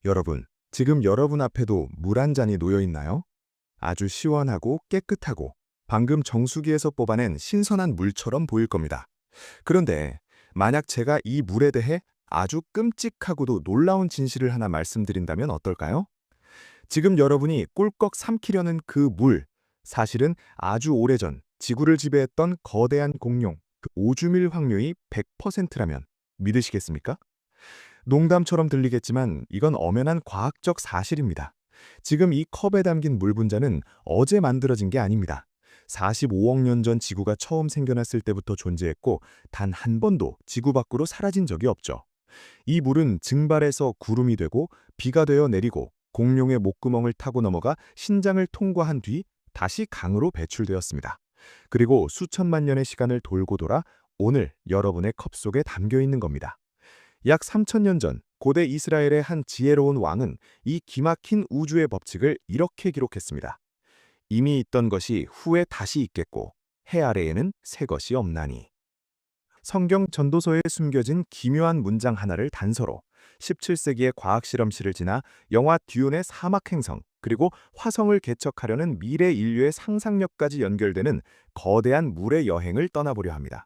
여러분, 지금 여러분 앞에도 물 한 잔이 놓여 있나요? 아주 시원하고 깨끗하고 방금 정수기에서 뽑아낸 신선한 물처럼 보일 겁니다. 그런데 만약 제가 이 물에 대해 아주 끔찍하고도 놀라운 진실을 하나 말씀드린다면 어떨까요? 지금 여러분이 꿀꺽 삼키려는 그 물, 사실은 아주 오래전 지구를 지배했던 거대한 공룡, 그 오줌일 확률이 100%라면 믿으시겠습니까? 농담처럼 들리겠지만 이건 엄연한 과학적 사실입니다. 지금 이 컵에 담긴 물 분자는 어제 만들어진 게 아닙니다. 45억 년 전 지구가 처음 생겨났을 때부터 존재했고 단 한 번도 지구 밖으로 사라진 적이 없죠. 이 물은 증발해서 구름이 되고 비가 되어 내리고 공룡의 목구멍을 타고 넘어가 신장을 통과한 뒤 다시 강으로 배출되었습니다. 그리고 수천만 년의 시간을 돌고 돌아 오늘 여러분의 컵 속에 담겨 있는 겁니다. 약 3000년 전 고대 이스라엘의 한 지혜로운 왕은 이 기막힌 우주의 법칙을 이렇게 기록했습니다. 이미 있던 것이 후에 다시 있겠고 해 아래에는 새 것이 없나니. 성경 전도서에 숨겨진 기묘한 문장 하나를 단서로 17세기의 과학실험실을 지나 영화 듀온의 사막 행성 그리고 화성을 개척하려는 미래 인류의 상상력까지 연결되는 거대한 물의 여행을 떠나보려 합니다.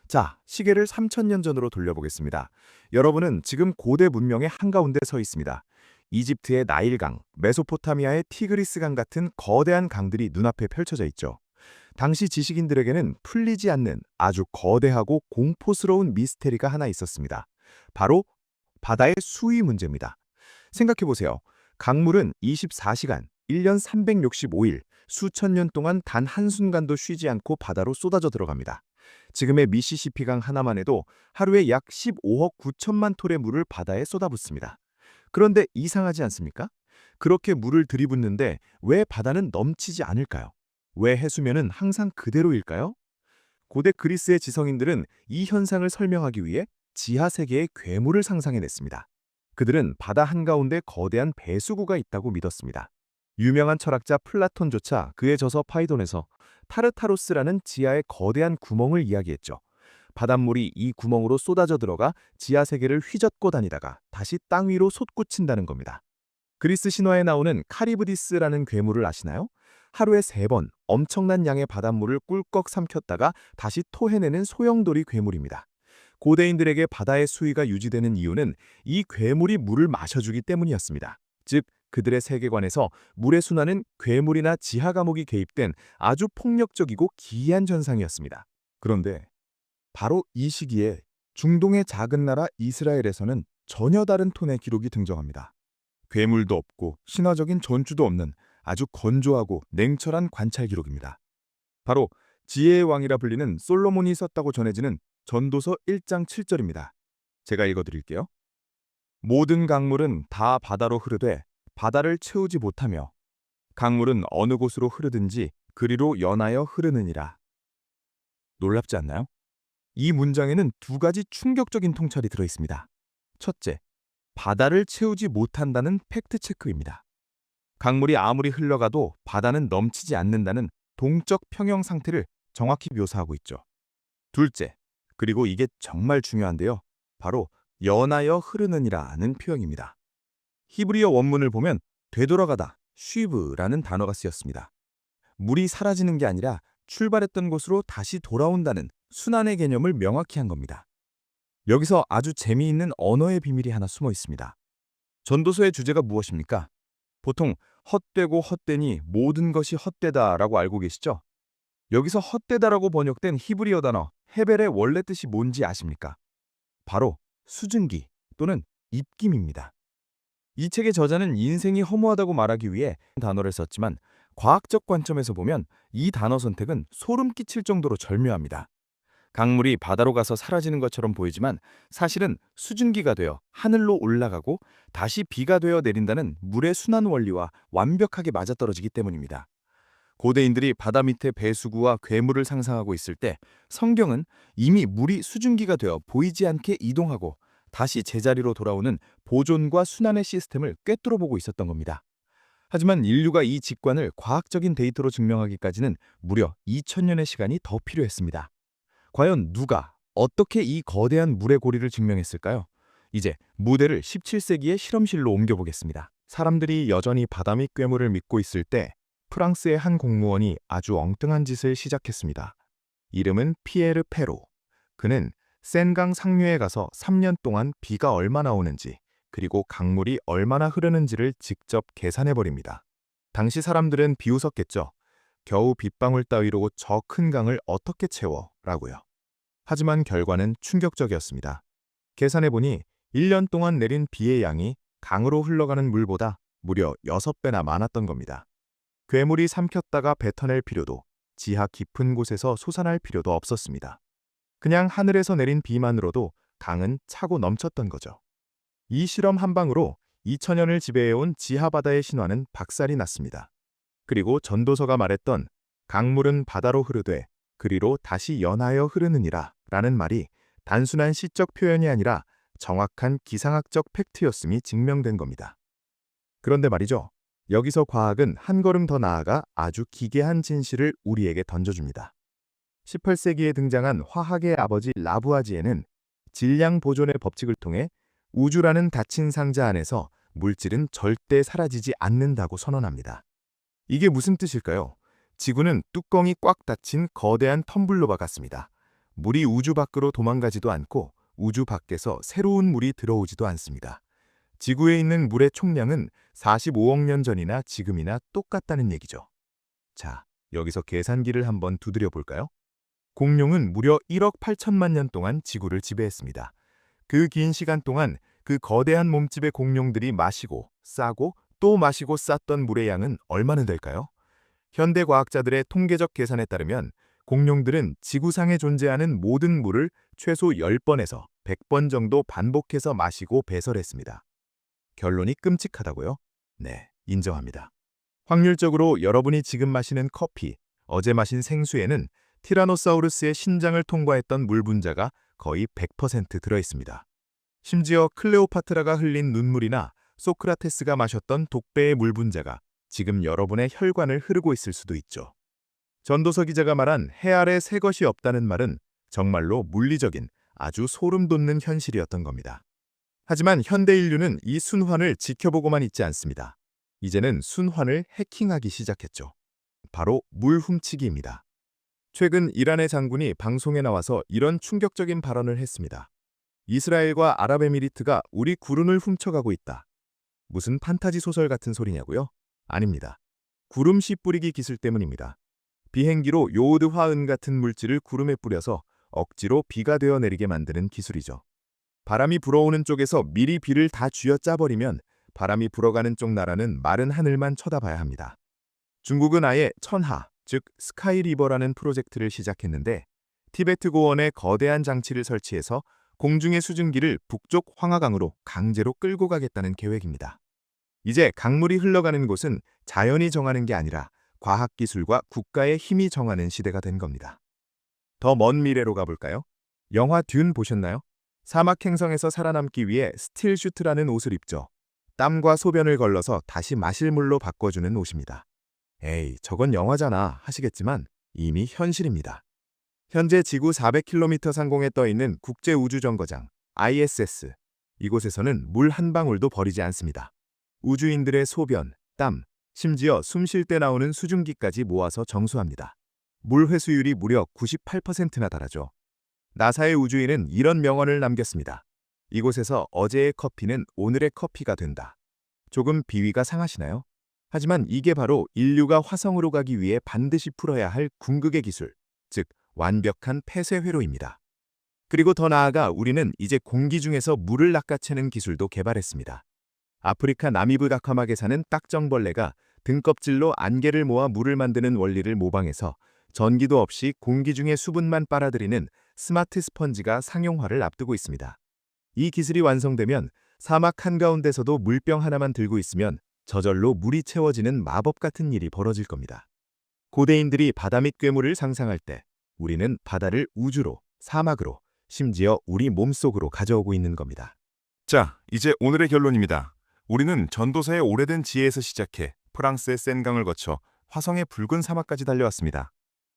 자, 시계를 3000년 전으로 돌려보겠습니다. 여러분은 지금 고대 문명의 한가운데 서 있습니다. 이집트의 나일강, 메소포타미아의 티그리스강 같은 거대한 강들이 눈앞에 펼쳐져 있죠. 당시 지식인들에게는 풀리지 않는 아주 거대하고 공포스러운 미스테리가 하나 있었습니다. 바로 바다의 수위 문제입니다. 생각해보세요. 강물은 24시간, 1년 365일, 수천 년 동안 단 한순간도 쉬지 않고 바다로 쏟아져 들어갑니다. 지금의 미시시피강 하나만 해도 하루에 약 15억 9천만 톨의 물을 바다에 쏟아붓습니다. 그런데 이상하지 않습니까? 그렇게 물을 들이붓는데 왜 바다는 넘치지 않을까요? 왜 해수면은 항상 그대로일까요? 고대 그리스의 지성인들은 이 현상을 설명하기 위해 지하 세계의 괴물을 상상해냈습니다. 그들은 바다 한가운데 거대한 배수구가 있다고 믿었습니다. 유명한 철학자 플라톤조차 그의 저서 파이돈에서 타르타로스라는 지하의 거대한 구멍을 이야기했죠. 바닷물이 이 구멍으로 쏟아져 들어가 지하 세계를 휘젓고 다니다가 다시 땅 위로 솟구친다는 겁니다. 그리스 신화에 나오는 카리브디스라는 괴물을 아시나요? 하루에 3번 엄청난 양의 바닷물을 꿀꺽 삼켰다가 다시 토해내는 소용돌이 괴물입니다. 고대인들에게 바다의 수위가 유지되는 이유는 이 괴물이 물을 마셔주기 때문이었습니다. 즉, 그들의 세계관에서 물의 순환은 괴물이나 지하 감옥이 개입된 아주 폭력적이고 기이한 현상이었습니다. 그런데 바로 이 시기에 중동의 작은 나라 이스라엘에서는 전혀 다른 톤의 기록이 등장합니다. 괴물도 없고 신화적인 전주도 없는 아주 건조하고 냉철한 관찰 기록입니다. 바로 지혜의 왕이라 불리는 솔로몬이 썼다고 전해지는 전도서 1장 7절입니다. 제가 읽어드릴게요. 모든 강물은 다 바다로 흐르되 바다를 채우지 못하며 강물은 어느 곳으로 흐르든지 그리로 연하여 흐르느니라. 놀랍지 않나요? 이 문장에는 두 가지 충격적인 통찰이 들어 있습니다. 첫째, 바다를 채우지 못한다는 팩트 체크입니다. 강물이 아무리 흘러가도 바다는 넘치지 않는다는 동적 평형 상태를 정확히 묘사하고 있죠. 둘째, 그리고 이게 정말 중요한데요. 바로 연하여 흐르느니라는 표현입니다. 히브리어 원문을 보면 되돌아가다, 쉬브라는 단어가 쓰였습니다. 물이 사라지는 게 아니라 출발했던 곳으로 다시 돌아온다는 순환의 개념을 명확히 한 겁니다. 여기서 아주 재미있는 언어의 비밀이 하나 숨어 있습니다. 전도서의 주제가 무엇입니까? 보통 헛되고 헛되니 모든 것이 헛되다라고 알고 계시죠? 여기서 헛되다라고 번역된 히브리어 단어 헤벨의 원래 뜻이 뭔지 아십니까? 바로 수증기 또는 입김입니다. 이 책의 저자는 인생이 허무하다고 말하기 위해 단어를 썼지만 과학적 관점에서 보면 이 단어 선택은 소름 끼칠 정도로 절묘합니다. 강물이 바다로 가서 사라지는 것처럼 보이지만 사실은 수증기가 되어 하늘로 올라가고 다시 비가 되어 내린다는 물의 순환 원리와 완벽하게 맞아떨어지기 때문입니다. 고대인들이 바다 밑에 배수구와 괴물을 상상하고 있을 때 성경은 이미 물이 수증기가 되어 보이지 않게 이동하고 다시 제자리로 돌아오는 보존과 순환의 시스템을 꿰뚫어 보고 있었던 겁니다. 하지만 인류가 이 직관을 과학적인 데이터로 증명하기까지는 무려 2000년의 시간이 더 필요했습니다. 과연 누가 어떻게 이 거대한 물의 고리를 증명했을까요? 이제 무대를 17세기의 실험실로 옮겨보겠습니다. 사람들이 여전히 바다밑 괴물을 믿고 있을 때 프랑스의 한 공무원이 아주 엉뚱한 짓을 시작했습니다. 이름은 피에르 페로. 그는 센강 상류에 가서 3년 동안 비가 얼마나 오는지 그리고 강물이 얼마나 흐르는지를 직접 계산해버립니다. 당시 사람들은 비웃었겠죠. 겨우 빗방울 따위로 저 큰 강을 어떻게 채워? 라고요. 하지만 결과는 충격적이었습니다. 계산해보니 1년 동안 내린 비의 양이 강으로 흘러가는 물보다 무려 6배나 많았던 겁니다. 괴물이 삼켰다가 뱉어낼 필요도, 지하 깊은 곳에서 솟아날 필요도 없었습니다. 그냥 하늘에서 내린 비만으로도 강은 차고 넘쳤던 거죠. 이 실험 한 방으로 2000년을 지배해온 지하바다의 신화는 박살이 났습니다. 그리고 전도서가 말했던 강물은 바다로 흐르되 그리로 다시 연하여 흐르느니라 라는 말이 단순한 시적 표현이 아니라 정확한 기상학적 팩트였음이 증명된 겁니다. 그런데 말이죠. 여기서 과학은 한 걸음 더 나아가 아주 기괴한 진실을 우리에게 던져줍니다. 18세기에 등장한 화학의 아버지 라부아지에는 질량 보존의 법칙을 통해 우주라는 닫힌 상자 안에서 물질은 절대 사라지지 않는다고 선언합니다. 이게 무슨 뜻일까요? 지구는 뚜껑이 꽉 닫힌 거대한 텀블러와 같습니다. 물이 우주 밖으로 도망가지도 않고 우주 밖에서 새로운 물이 들어오지도 않습니다. 지구에 있는 물의 총량은 45억 년 전이나 지금이나 똑같다는 얘기죠. 자, 여기서 계산기를 한번 두드려 볼까요? 공룡은 무려 1억 8천만 년 동안 지구를 지배했습니다. 그 긴 시간 동안 그 거대한 몸집의 공룡들이 마시고 싸고 또 마시고 쌌던 물의 양은 얼마나 될까요? 현대 과학자들의 통계적 계산에 따르면 공룡들은 지구상에 존재하는 모든 물을 최소 10번에서 100번 정도 반복해서 마시고 배설했습니다. 결론이 끔찍하다고요? 네, 인정합니다. 확률적으로 여러분이 지금 마시는 커피, 어제 마신 생수에는 티라노사우루스의 신장을 통과했던 물 분자가 거의 100% 들어있습니다. 심지어 클레오파트라가 흘린 눈물이나 소크라테스가 마셨던 독배의 물 분자가 지금 여러분의 혈관을 흐르고 있을 수도 있죠. 전도서 기자가 말한 해 아래 새 것이 없다는 말은 정말로 물리적인 아주 소름 돋는 현실이었던 겁니다. 하지만 현대 인류는 이 순환을 지켜보고만 있지 않습니다. 이제는 순환을 해킹하기 시작했죠. 바로 물 훔치기입니다. 최근 이란의 장군이 방송에 나와서 이런 충격적인 발언을 했습니다. 이스라엘과 아랍에미리트가 우리 구름을 훔쳐가고 있다. 무슨 판타지 소설 같은 소리냐고요? 아닙니다. 구름 씨 뿌리기 기술 때문입니다. 비행기로 요오드화은 같은 물질을 구름에 뿌려서 억지로 비가 되어 내리게 만드는 기술이죠. 바람이 불어오는 쪽에서 미리 비를 다 쥐어짜버리면 바람이 불어가는 쪽 나라는 마른 하늘만 쳐다봐야 합니다. 중국은 아예 천하, 즉 스카이리버라는 프로젝트를 시작했는데 티베트 고원에 거대한 장치를 설치해서 공중의 수증기를 북쪽 황하강으로 강제로 끌고 가겠다는 계획입니다. 이제 강물이 흘러가는 곳은 자연이 정하는 게 아니라 과학기술과 국가의 힘이 정하는 시대가 된 겁니다. 더 먼 미래로 가볼까요? 영화 듄 보셨나요? 사막 행성에서 살아남기 위해 스틸 슈트라는 옷을 입죠. 땀과 소변을 걸러서 다시 마실 물로 바꿔주는 옷입니다. 에이, 저건 영화잖아 하시겠지만 이미 현실입니다. 현재 지구 400km 상공에 떠 있는 국제우주정거장 ISS. 이곳에서는 물 한 방울도 버리지 않습니다. 우주인들의 소변, 땀, 심지어 숨 쉴 때 나오는 수증기까지 모아서 정수합니다. 물 회수율이 무려 98%나 달하죠. 나사의 우주인은 이런 명언을 남겼습니다. 이곳에서 어제의 커피는 오늘의 커피가 된다. 조금 비위가 상하시나요? 하지만 이게 바로 인류가 화성으로 가기 위해 반드시 풀어야 할 궁극의 기술, 즉 완벽한 폐쇄 회로입니다. 그리고 더 나아가 우리는 이제 공기 중에서 물을 낚아채는 기술도 개발했습니다. 아프리카 나미브 다카막에 사는 딱정벌레가 등껍질로 안개를 모아 물을 만드는 원리를 모방해서 전기도 없이 공기 중의 수분만 빨아들이는 스마트 스펀지가 상용화를 앞두고 있습니다. 이 기술이 완성되면 사막 한가운데서도 물병 하나만 들고 있으면 저절로 물이 채워지는 마법 같은 일이 벌어질 겁니다. 고대인들이 바다 밑 괴물을 상상할 때 우리는 바다를 우주로, 사막으로, 심지어 우리 몸속으로 가져오고 있는 겁니다. 자, 이제 오늘의 결론입니다. 우리는 전도서의 오래된 지혜에서 시작해 프랑스의 센강을 거쳐 화성의 붉은 사막까지 달려왔습니다.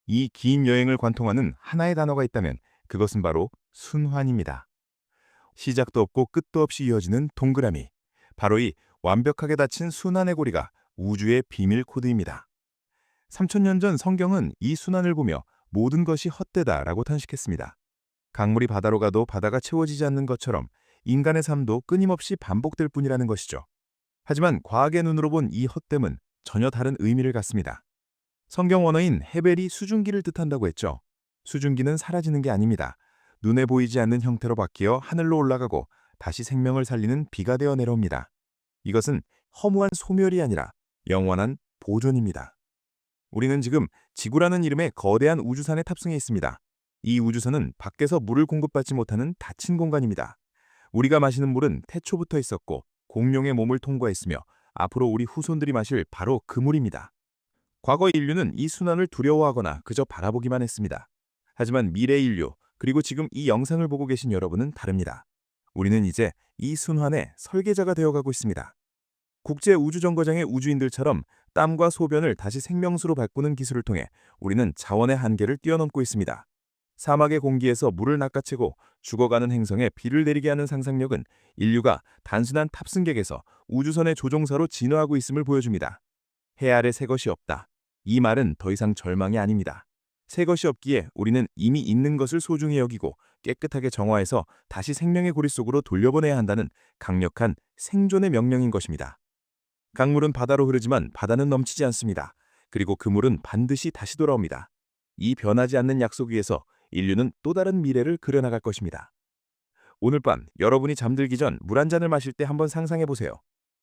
이 긴 여행을 관통하는 하나의 단어가 있다면 그것은 바로 순환입니다. 시작도 없고 끝도 없이 이어지는 동그라미. 바로 이 완벽하게 닫힌 순환의 고리가 우주의 비밀 코드입니다. 3000년 전 성경은 이 순환을 보며 모든 것이 헛되다라고 탄식했습니다. 강물이 바다로 가도 바다가 채워지지 않는 것처럼 인간의 삶도 끊임없이 반복될 뿐이라는 것이죠. 하지만 과학의 눈으로 본 이 헛됨은 전혀 다른 의미를 갖습니다. 성경 원어인 헤벨이 수증기를 뜻한다고 했죠. 수증기는 사라지는 게 아닙니다. 눈에 보이지 않는 형태로 바뀌어 하늘로 올라가고 다시 생명을 살리는 비가 되어 내려옵니다. 이것은 허무한 소멸이 아니라 영원한 보존입니다. 우리는 지금 지구라는 이름의 거대한 우주선에 탑승해 있습니다. 이 우주선은 밖에서 물을 공급받지 못하는 닫힌 공간입니다. 우리가 마시는 물은 태초부터 있었고 공룡의 몸을 통과했으며 앞으로 우리 후손들이 마실 바로 그 물입니다. 과거 인류는 이 순환을 두려워하거나 그저 바라보기만 했습니다. 하지만 미래 인류, 그리고 지금 이 영상을 보고 계신 여러분은 다릅니다. 우리는 이제 이 순환의 설계자가 되어가고 있습니다. 국제우주정거장의 우주인들처럼 땀과 소변을 다시 생명수로 바꾸는 기술을 통해 우리는 자원의 한계를 뛰어넘고 있습니다. 사막의 공기에서 물을 낚아채고 죽어가는 행성에 비를 내리게 하는 상상력은 인류가 단순한 탑승객에서 우주선의 조종사로 진화하고 있음을 보여줍니다. 해 아래 새 것이 없다. 이 말은 더 이상 절망이 아닙니다. 새 것이 없기에 우리는 이미 있는 것을 소중히 여기고 깨끗하게 정화해서 다시 생명의 고리 속으로 돌려보내야 한다는 강력한 생존의 명령인 것입니다. 강물은 바다로 흐르지만 바다는 넘치지 않습니다. 그리고 그 물은 반드시 다시 돌아옵니다. 이 변하지 않는 약속 위에서 인류는 또 다른 미래를 그려나갈 것입니다. 오늘 밤 여러분이 잠들기 전 물 한 잔을 마실 때 한번 상상해 보세요.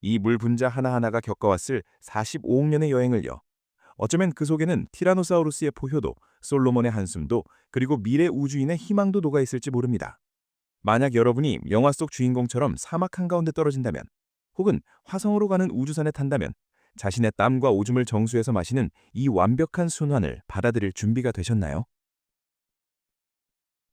이 물 분자 하나하나가 겪어왔을 45억 년의 여행을요. 어쩌면 그 속에는 티라노사우루스의 포효도, 솔로몬의 한숨도, 그리고 미래 우주인의 희망도 녹아 있을지 모릅니다. 만약 여러분이 영화 속 주인공처럼 사막 한가운데 떨어진다면, 혹은 화성으로 가는 우주선에 탄다면 자신의 땀과 오줌을 정수해서 마시는 이 완벽한 순환을 받아들일 준비가 되셨나요?